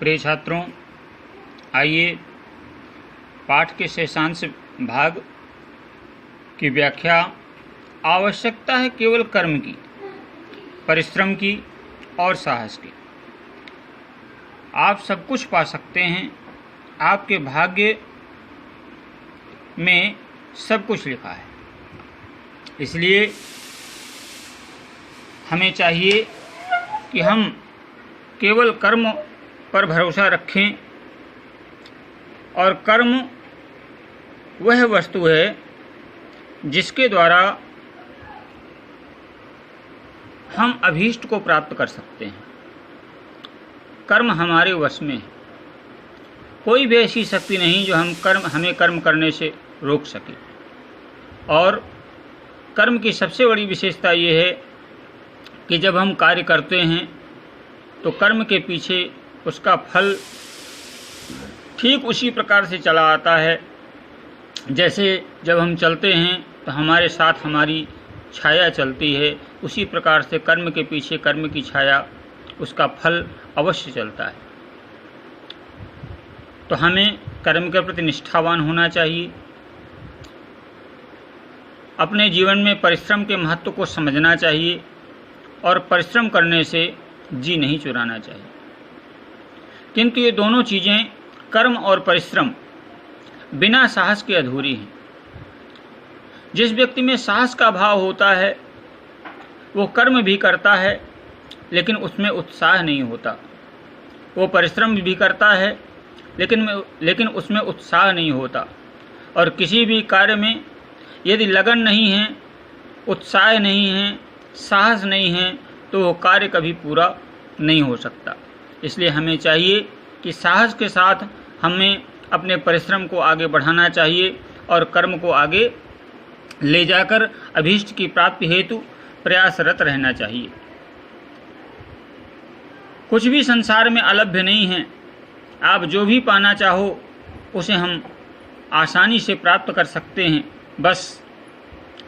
प्रिय छात्रों, आइए पाठ के शेषांश भाग की व्याख्या। आवश्यकता है केवल कर्म की, परिश्रम की और साहस की। आप सब कुछ पा सकते हैं, आपके भाग्य में सब कुछ लिखा है। इसलिए हमें चाहिए कि हम केवल कर्म पर भरोसा रखें, और कर्म वह वस्तु है जिसके द्वारा हम अभीष्ट को प्राप्त कर सकते हैं। कर्म हमारे वश में है। कोई भी ऐसी शक्ति नहीं जो हमें कर्म करने से रोक सके। और कर्म की सबसे बड़ी विशेषता ये है कि जब हम कार्य करते हैं तो कर्म के पीछे उसका फल ठीक उसी प्रकार से चला आता है जैसे जब हम चलते हैं तो हमारे साथ हमारी छाया चलती है। उसी प्रकार से कर्म के पीछे कर्म की छाया, उसका फल अवश्य चलता है। तो हमें कर्म के प्रति निष्ठावान होना चाहिए। अपने जीवन में परिश्रम के महत्व को समझना चाहिए और परिश्रम करने से जी नहीं चुराना चाहिए। किंतु ये दोनों चीज़ें, कर्म और परिश्रम, बिना साहस के अधूरी हैं। जिस व्यक्ति में साहस का भाव होता है वो कर्म भी करता है लेकिन उसमें उत्साह नहीं होता। वो परिश्रम भी करता है लेकिन उसमें उत्साह नहीं होता। और किसी भी कार्य में यदि लगन नहीं है, उत्साह नहीं है, साहस नहीं है तो वो कार्य कभी पूरा नहीं हो सकता। इसलिए हमें चाहिए कि साहस के साथ हमें अपने परिश्रम को आगे बढ़ाना चाहिए और कर्म को आगे ले जाकर अभीष्ट की प्राप्ति हेतु प्रयासरत रहना चाहिए। कुछ भी संसार में अलभ्य नहीं है। आप जो भी पाना चाहो उसे हम आसानी से प्राप्त कर सकते हैं। बस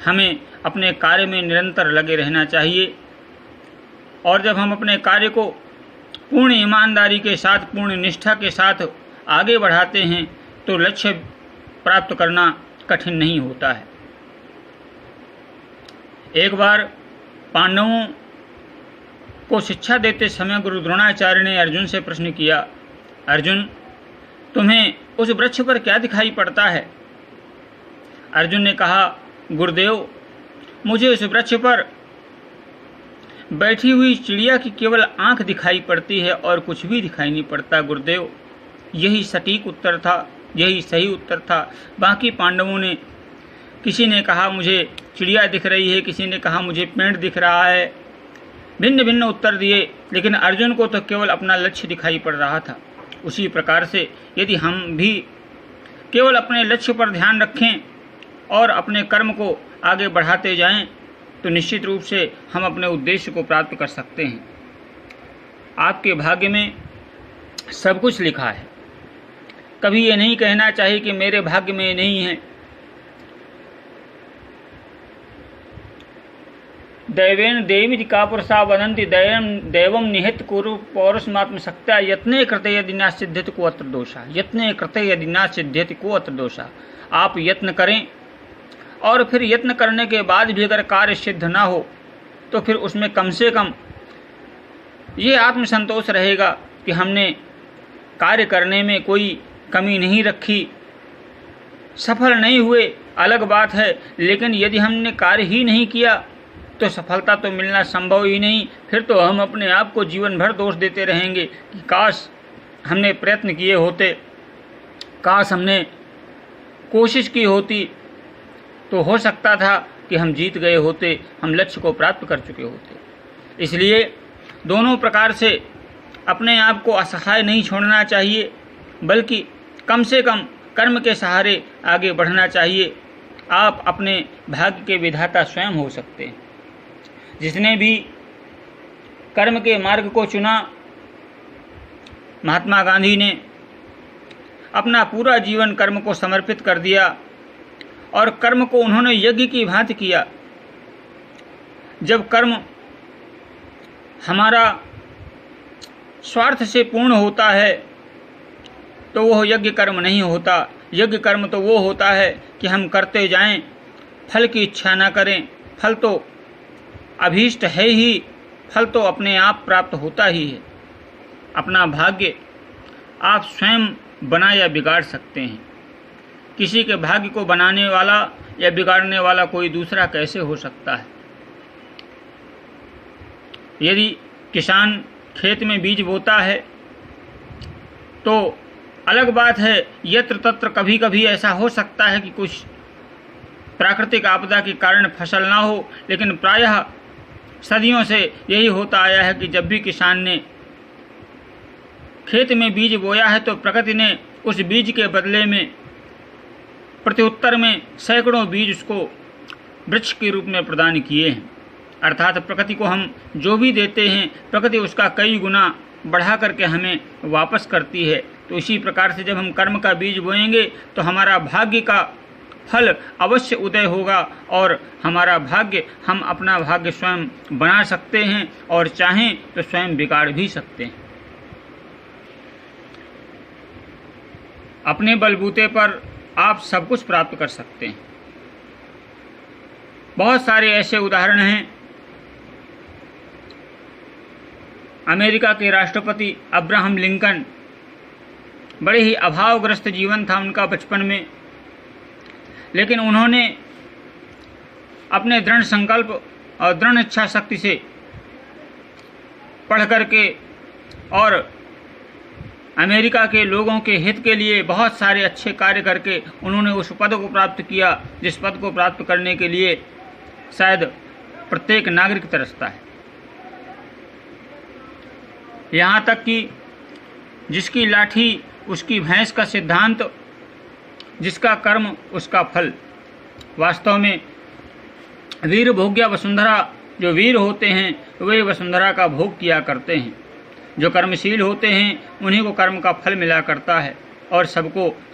हमें अपने कार्य में निरंतर लगे रहना चाहिए। और जब हम अपने कार्य को पूर्ण ईमानदारी के साथ, पूर्ण निष्ठा के साथ आगे बढ़ाते हैं तो लक्ष्य प्राप्त करना कठिन नहीं होता है। एक बार पांडवों को शिक्षा देते समय गुरु द्रोणाचार्य ने अर्जुन से प्रश्न किया, अर्जुन, तुम्हें उस वृक्ष पर क्या दिखाई पड़ता है? अर्जुन ने कहा, गुरुदेव, मुझे उस वृक्ष पर बैठी हुई चिड़िया की केवल आंख दिखाई पड़ती है और कुछ भी दिखाई नहीं पड़ता। गुरुदेव, यही सटीक उत्तर था, यही सही उत्तर था। बाकी पांडवों ने, किसी ने कहा मुझे चिड़िया दिख रही है, किसी ने कहा मुझे पेड़ दिख रहा है, भिन्न भिन्न उत्तर दिए, लेकिन अर्जुन को तो केवल अपना लक्ष्य दिखाई पड़ रहा था। उसी प्रकार से यदि हम भी केवल अपने लक्ष्य पर ध्यान रखें और अपने कर्म को आगे बढ़ाते जाएं तो निश्चित रूप से हम अपने उद्देश्य को प्राप्त कर सकते हैं। आपके भाग्य में सब कुछ लिखा है। कभी ये नहीं कहना चाहिए कि मेरे भाग्य में नहीं है। दैवेन देवी कापुरुषा वदन्ति दैवम निहित कुरु पौरुषमात्म शक्त्या यत्ने कृते यदि न सिद्ध्यति को अत्र दोषा। यत्ने कृते यदि न सिद्ध्यति को अत्र दोषा। आप यत्न करें और फिर यत्न करने के बाद भी अगर कार्य सिद्ध ना हो तो फिर उसमें कम से कम ये आत्मसंतोष रहेगा कि हमने कार्य करने में कोई कमी नहीं रखी। सफल नहीं हुए अलग बात है, लेकिन यदि हमने कार्य ही नहीं किया तो सफलता तो मिलना संभव ही नहीं। फिर तो हम अपने आप को जीवन भर दोष देते रहेंगे कि काश हमने प्रयत्न किए होते, काश हमने कोशिश की होती तो हो सकता था कि हम जीत गए होते, हम लक्ष्य को प्राप्त कर चुके होते। इसलिए दोनों प्रकार से अपने आप को असहाय नहीं छोड़ना चाहिए, बल्कि कम से कम कर्म के सहारे आगे बढ़ना चाहिए। आप अपने भाग्य के विधाता स्वयं हो सकते हैं। जिसने भी कर्म के मार्ग को चुना, महात्मा गांधी ने अपना पूरा जीवन कर्म को समर्पित कर दिया और कर्म को उन्होंने यज्ञ की भांति किया। जब कर्म हमारा स्वार्थ से पूर्ण होता है तो वह यज्ञ कर्म नहीं होता। यज्ञ कर्म तो वो होता है कि हम करते जाएं, फल की इच्छा न करें। फल तो अभीष्ट है ही, फल तो अपने आप प्राप्त होता ही है। अपना भाग्य आप स्वयं बना या बिगाड़ सकते हैं। किसी के भाग्य को बनाने वाला या बिगाड़ने वाला कोई दूसरा कैसे हो सकता है। यदि किसान खेत में बीज बोता है तो अलग बात है, यत्र तत्र कभी कभी ऐसा हो सकता है कि कुछ प्राकृतिक आपदा के कारण फसल ना हो, लेकिन प्रायः सदियों से यही होता आया है कि जब भी किसान ने खेत में बीज बोया है तो प्रकृति ने उस बीज के बदले में प्रत्युत्तर में सैकड़ों बीज उसको वृक्ष के रूप में प्रदान किए हैं। अर्थात प्रकृति को हम जो भी देते हैं प्रकृति उसका कई गुना बढ़ा करके हमें वापस करती है। तो इसी प्रकार से जब हम कर्म का बीज बोएंगे तो हमारा भाग्य का फल अवश्य उदय होगा और हमारा भाग्य, हम अपना भाग्य स्वयं बना सकते हैं और चाहें तो स्वयं बिगाड़ भी सकते हैं। अपने बलबूते पर आप सब कुछ प्राप्त कर सकते हैं। बहुत सारे ऐसे उदाहरण हैं। अमेरिका के राष्ट्रपति अब्राहम लिंकन, बड़े ही अभावग्रस्त जीवन था उनका बचपन में, लेकिन उन्होंने अपने दृढ़ संकल्प और दृढ़ इच्छा शक्ति से पढ़ करके और अमेरिका के लोगों के हित के लिए बहुत सारे अच्छे कार्य करके उन्होंने उस पद को प्राप्त किया जिस पद को प्राप्त करने के लिए शायद प्रत्येक नागरिक तरसता है। यहाँ तक कि जिसकी लाठी उसकी भैंस का सिद्धांत, जिसका कर्म उसका फल। वास्तव में वीर भोग्या वसुंधरा, जो वीर होते हैं वे वसुंधरा का भोग किया करते हैं। जो कर्मशील होते हैं उन्हीं को कर्म का फल मिला करता है और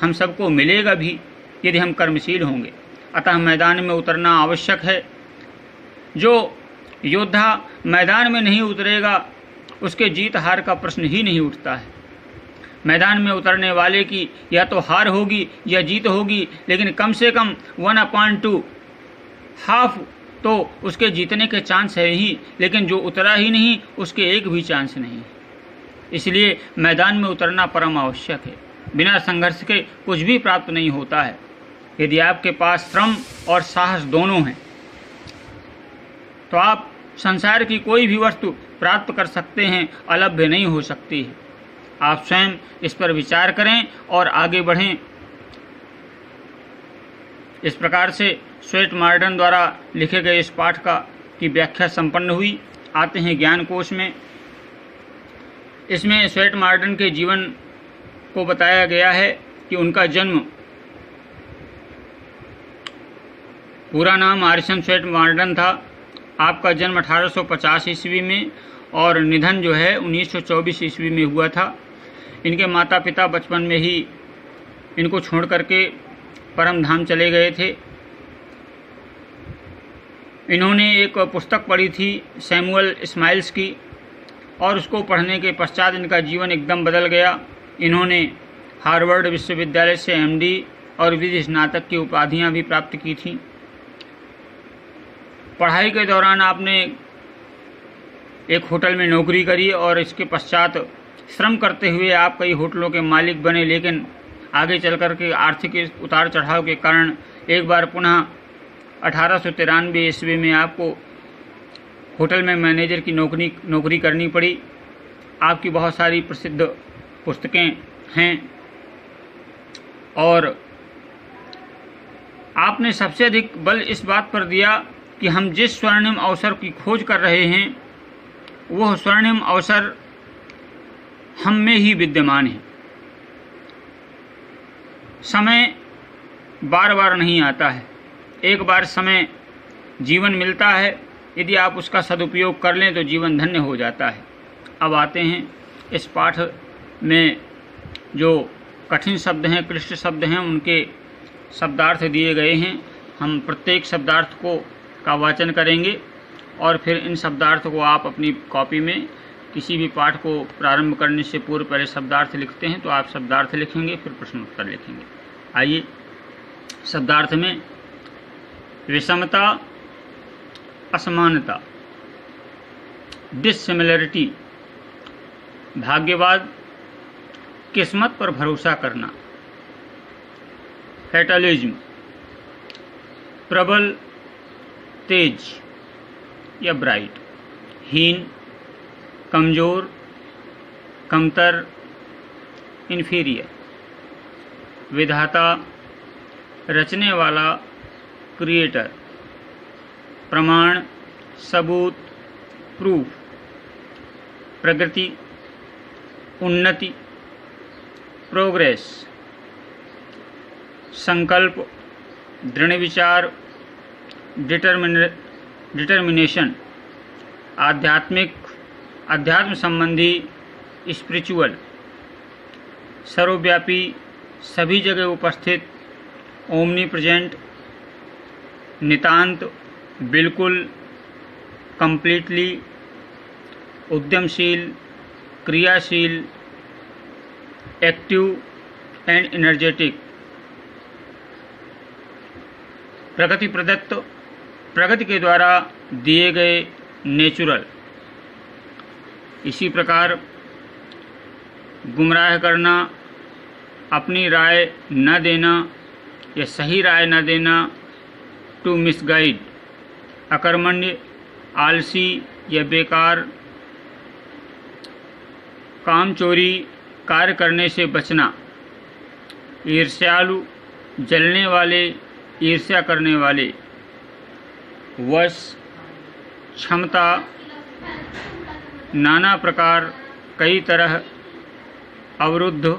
हम सबको मिलेगा भी यदि हम कर्मशील होंगे। अतः मैदान में उतरना आवश्यक है। जो योद्धा मैदान में नहीं उतरेगा उसके जीत हार का प्रश्न ही नहीं उठता है। मैदान में उतरने वाले की या तो हार होगी या जीत होगी, लेकिन कम से कम 1/2 हाफ तो उसके जीतने के चांस है ही, लेकिन जो उतरा ही नहीं उसके एक भी चांस नहीं। इसलिए मैदान में उतरना परम आवश्यक है। बिना संघर्ष के कुछ भी प्राप्त नहीं होता है। यदि आपके पास श्रम और साहस दोनों हैं तो आप संसार की कोई भी वस्तु प्राप्त कर सकते हैं, अलभ्य नहीं हो सकती है। आप स्वयं इस पर विचार करें और आगे बढ़ें। इस प्रकार से स्वेट मार्डन द्वारा लिखे गए इस पाठ की व्याख्या संपन्न हुई। आते हैं ज्ञान कोश में। इसमें स्वेट मार्डन के जीवन को बताया गया है कि उनका जन्म, पूरा नाम आरिसन स्वेट मार्डन था। आपका जन्म 1850 ईस्वी में और निधन जो है 1924 ईस्वी में हुआ था। इनके माता पिता बचपन में ही इनको छोड़ करके परम धाम चले गए थे। इन्होंने एक पुस्तक पढ़ी थी सैमुअल स्माइल्स की और उसको पढ़ने के पश्चात इनका जीवन एकदम बदल गया। इन्होंने हार्वर्ड विश्वविद्यालय से MD और विधि स्नातक की उपाधियां भी प्राप्त की थीं। पढ़ाई के दौरान आपने एक होटल में नौकरी करी और इसके पश्चात श्रम करते हुए आप कई होटलों के मालिक बने, लेकिन आगे चल कर के आर्थिक उतार चढ़ाव के कारण एक बार पुनः 1893 ईस्वी में आपको होटल में मैनेजर की नौकरी करनी पड़ी। आपकी बहुत सारी प्रसिद्ध पुस्तकें हैं और आपने सबसे अधिक बल इस बात पर दिया कि हम जिस स्वर्णिम अवसर की खोज कर रहे हैं वह स्वर्णिम अवसर हम में ही विद्यमान है। समय बार बार नहीं आता है, एक बार समय जीवन मिलता है, यदि आप उसका सदुपयोग कर लें तो जीवन धन्य हो जाता है। अब आते हैं इस पाठ में जो कठिन शब्द हैं, क्लिष्ट शब्द हैं, उनके शब्दार्थ दिए गए हैं। हम प्रत्येक शब्दार्थ का वाचन करेंगे और फिर इन शब्दार्थ को आप अपनी कॉपी में किसी भी पाठ को प्रारंभ करने से पूर्व पहले शब्दार्थ लिखते हैं, तो आप शब्दार्थ लिखेंगे फिर प्रश्न उत्तर लिखेंगे। आइए शब्दार्थ में विषमता, असमानता, डिससिमिलरिटी, भाग्यवाद, किस्मत पर भरोसा करना, फैटलिज्म, प्रबल, तेज या ब्राइट, हीन, कमजोर, कमतर, इन्फीरियर, विधाता, रचने वाला, क्रिएटर, प्रमाण, सबूत, प्रूफ, प्रगति, उन्नति, प्रोग्रेस, संकल्प, दृढ़ विचार, डिटर्मिनेशन, आध्यात्मिक, अध्यात्म संबंधी, स्पिरिचुअल, सर्वव्यापी, सभी जगह उपस्थित, ओमनी प्रेजेंट, नितांत, बिल्कुल, कंप्लीटली, उद्यमशील, क्रियाशील, एक्टिव एंड एनर्जेटिक, प्रगति प्रदत्त, प्रगति के द्वारा दिए गए, नेचुरल। इसी प्रकार गुमराह करना, अपनी राय न देना या सही राय न देना, टू मिसगाइड, अकर्मण्य, आलसी या बेकार, कामचोरी, कार्य करने से बचना, ईर्ष्यालु, जलने वाले, ईर्ष्या करने वाले, वश, क्षमता, नाना प्रकार, कई तरह, अवरुद्ध,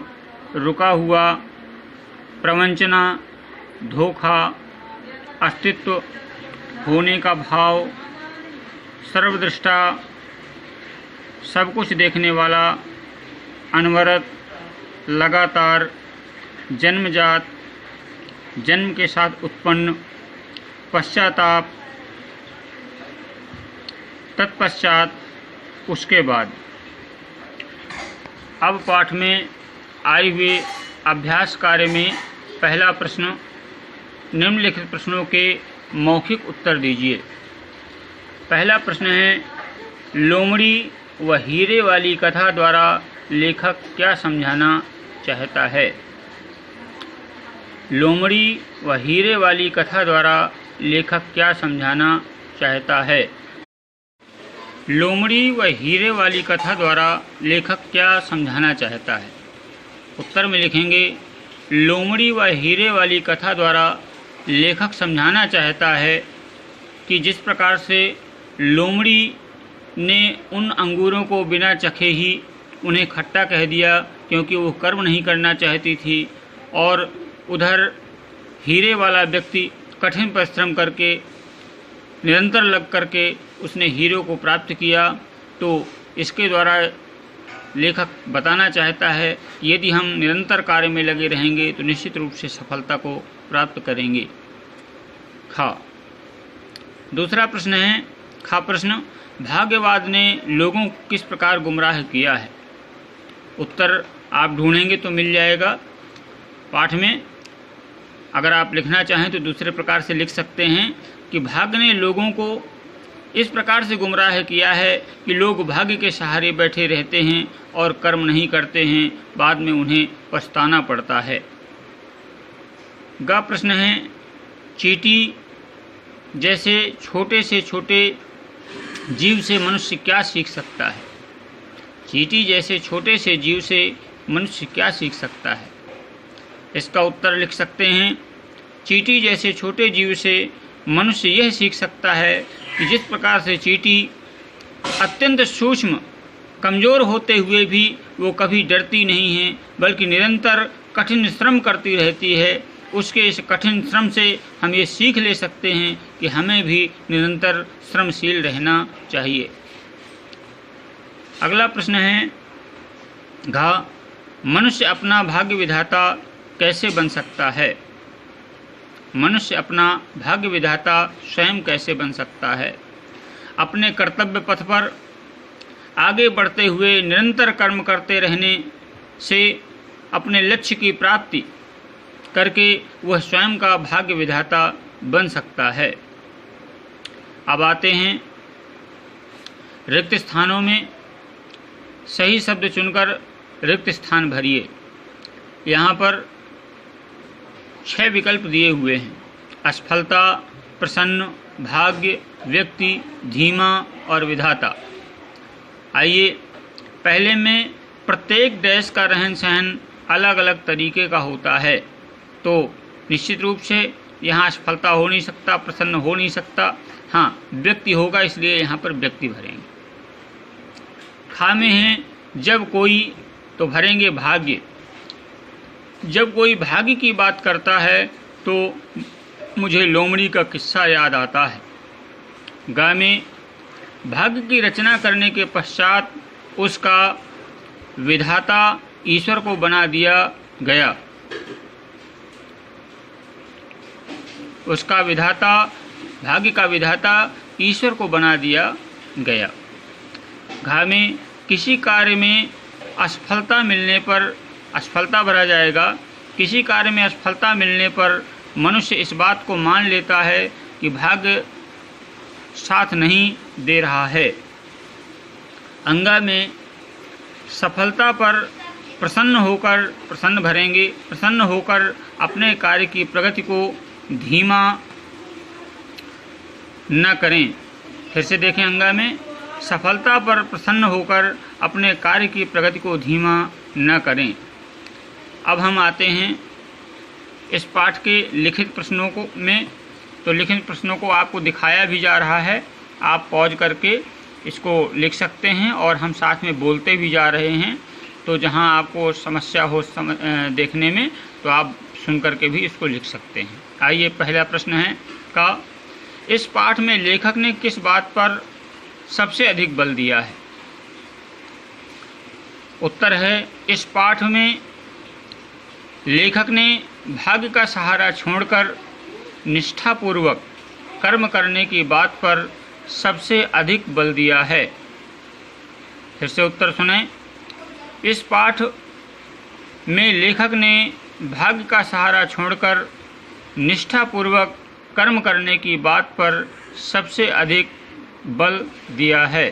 रुका हुआ, प्रवंचना, धोखा, अस्तित्व, होने का भाव, सर्वदृष्टा, सब कुछ देखने वाला, अनवरत, लगातार, जन्मजात, जन्म के साथ उत्पन्न, पश्चाताप, तत्पश्चात, उसके बाद। अब पाठ में आए हुए अभ्यास कार्य में पहला प्रश्न, निम्नलिखित प्रश्नों के मौखिक उत्तर दीजिए। पहला प्रश्न है, लोमड़ी व हीरे वाली कथा द्वारा लेखक क्या समझाना चाहता है? लोमड़ी व हीरे वाली कथा द्वारा लेखक क्या समझाना चाहता है? लोमड़ी व हीरे वाली कथा द्वारा लेखक क्या समझाना चाहता है? उत्तर में लिखेंगे, लोमड़ी व हीरे वाली कथा द्वारा लेखक समझाना चाहता है कि जिस प्रकार से लोमड़ी ने उन अंगूरों को बिना चखे ही उन्हें खट्टा कह दिया क्योंकि वो कर्म नहीं करना चाहती थी, और उधर हीरे वाला व्यक्ति कठिन परिश्रम करके, निरंतर लग करके उसने हीरो को प्राप्त किया। तो इसके द्वारा लेखक बताना चाहता है कि यदि हम निरंतर कार्य में लगे रहेंगे तो निश्चित रूप से सफलता को प्राप्त करेंगे। खा। दूसरा प्रश्न है, खा प्रश्न, भाग्यवाद ने लोगों को किस प्रकार गुमराह किया है? उत्तर आप ढूंढेंगे तो मिल जाएगा पाठ में। अगर आप लिखना चाहें तो दूसरे प्रकार से लिख सकते हैं कि भाग्य ने लोगों को इस प्रकार से गुमराह किया है कि लोग भाग्य के सहारे बैठे रहते हैं और कर्म नहीं करते हैं, बाद में उन्हें पछताना पड़ता है। गा प्रश्न है, चींटी जैसे छोटे से छोटे जीव से मनुष्य क्या सीख सकता है? चींटी जैसे छोटे से जीव से मनुष्य क्या सीख सकता है? इसका उत्तर लिख सकते हैं, चींटी जैसे छोटे जीव से मनुष्य यह सीख सकता है कि जिस प्रकार से चींटी अत्यंत सूक्ष्म, कमज़ोर होते हुए भी वो कभी डरती नहीं है बल्कि निरंतर कठिन श्रम करती रहती है, उसके इस कठिन श्रम से हम ये सीख ले सकते हैं कि हमें भी निरंतर श्रमशील रहना चाहिए। अगला प्रश्न है, घा, मनुष्य अपना भाग्य विधाता कैसे बन सकता है? मनुष्य अपना भाग्य विधाता स्वयं कैसे बन सकता है? अपने कर्तव्य पथ पर आगे बढ़ते हुए निरंतर कर्म करते रहने से अपने लक्ष्य की प्राप्ति करके वह स्वयं का भाग्य विधाता बन सकता है। अब आते हैं रिक्त स्थानों में सही शब्द चुनकर रिक्त स्थान भरिए। यहाँ पर 6 विकल्प दिए हुए हैं: असफलता, प्रसन्न, भाग्य, व्यक्ति, धीमा और विधाता। आइए, पहले में प्रत्येक देश का रहन सहन अलग अलग तरीके का होता है, तो निश्चित रूप से यहाँ असफलता हो नहीं सकता, प्रसन्न हो नहीं सकता। हाँ, व्यक्ति होगा, इसलिए यहाँ पर व्यक्ति भरेंगे। खा में हैं जब कोई, तो भरेंगे भाग्य। जब कोई भाग्य की बात करता है तो मुझे लोमड़ी का किस्सा याद आता है। गा में भाग्य की रचना करने के पश्चात उसका विधाता ईश्वर को बना दिया गया। उसका विधाता, भाग्य का विधाता ईश्वर को बना दिया गया। घा में किसी कार्य में असफलता मिलने पर असफलता भरा जाएगा। किसी कार्य में असफलता मिलने पर मनुष्य इस बात को मान लेता है कि भाग्य साथ नहीं दे रहा है। अंगा में सफलता पर प्रसन्न भरेंगे। प्रसन्न होकर अपने कार्य की प्रगति को धीमा न करें। फिर से देखें, अंगा में सफलता पर प्रसन्न होकर अपने कार्य की प्रगति को धीमा न करें। अब हम आते हैं इस पाठ के लिखित प्रश्नों को में। तो लिखित प्रश्नों को आपको दिखाया भी जा रहा है, आप पॉज करके इसको लिख सकते हैं और हम साथ में बोलते भी जा रहे हैं। तो जहां आपको समस्या हो देखने में, तो आप सुन करके भी इसको लिख सकते हैं। आइए, पहला प्रश्न है का इस पाठ में लेखक ने किस बात पर सबसे अधिक बल दिया है? उत्तर है, इस पाठ में लेखक ने भाग्य का सहारा छोड़कर निष्ठापूर्वक कर्म करने की बात पर सबसे अधिक बल दिया है। फिर से उत्तर सुनें। इस पाठ में लेखक ने भाग्य का सहारा छोड़कर निष्ठापूर्वक कर्म करने की बात पर सबसे अधिक बल दिया है।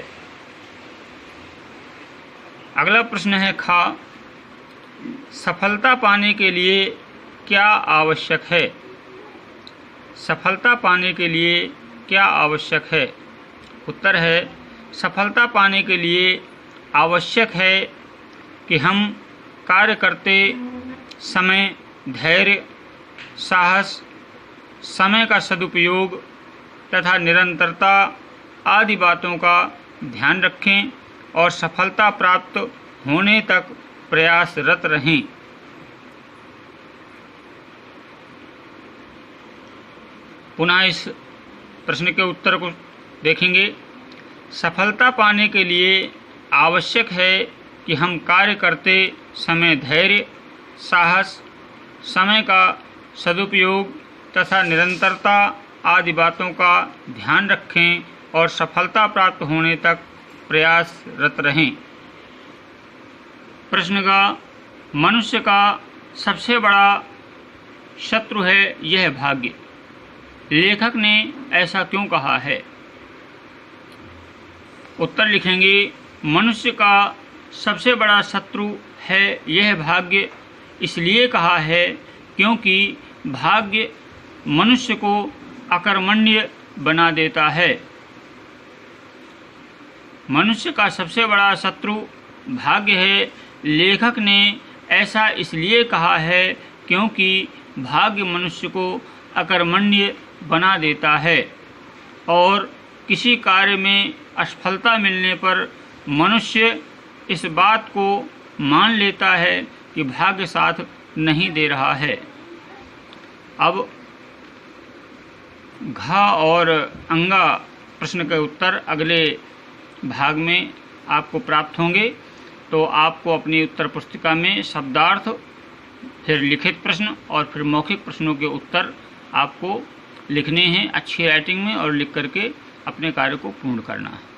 अगला प्रश्न है खा, सफलता पाने के लिए क्या आवश्यक है? सफलता पाने के लिए क्या आवश्यक है? उत्तर है, सफलता पाने के लिए आवश्यक है कि हम कार्य करते समय धैर्य, साहस, समय का सदुपयोग तथा निरंतरता आदि बातों का ध्यान रखें और सफलता प्राप्त होने तक प्रयासरत रहें। पुनः इस प्रश्न के उत्तर को देखेंगे। सफलता पाने के लिए आवश्यक है कि हम कार्य करते समय धैर्य, साहस, समय का सदुपयोग तथा निरंतरता आदि बातों का ध्यान रखें और सफलता प्राप्त होने तक प्रयासरत रहें। प्रश्न का मनुष्य का सबसे बड़ा शत्रु है यह भाग्य। लेखक ने ऐसा क्यों कहा है? उत्तर लिखेंगे, मनुष्य का सबसे बड़ा शत्रु है यह भाग्य इसलिए कहा है क्योंकि भाग्य मनुष्य को अकर्मण्य बना देता है। मनुष्य का सबसे बड़ा शत्रु भाग्य है। लेखक ने ऐसा इसलिए कहा है क्योंकि भाग्य मनुष्य को अकर्मण्य बना देता है और किसी कार्य में असफलता मिलने पर मनुष्य इस बात को मान लेता है कि भाग्य साथ नहीं दे रहा है। अब घा और अंगा प्रश्न के उत्तर अगले भाग में आपको प्राप्त होंगे। तो आपको अपनी उत्तर पुस्तिका में शब्दार्थ, फिर लिखित प्रश्न और फिर मौखिक प्रश्नों के उत्तर आपको लिखने हैं अच्छी राइटिंग में और लिख करके अपने कार्य को पूर्ण करना है।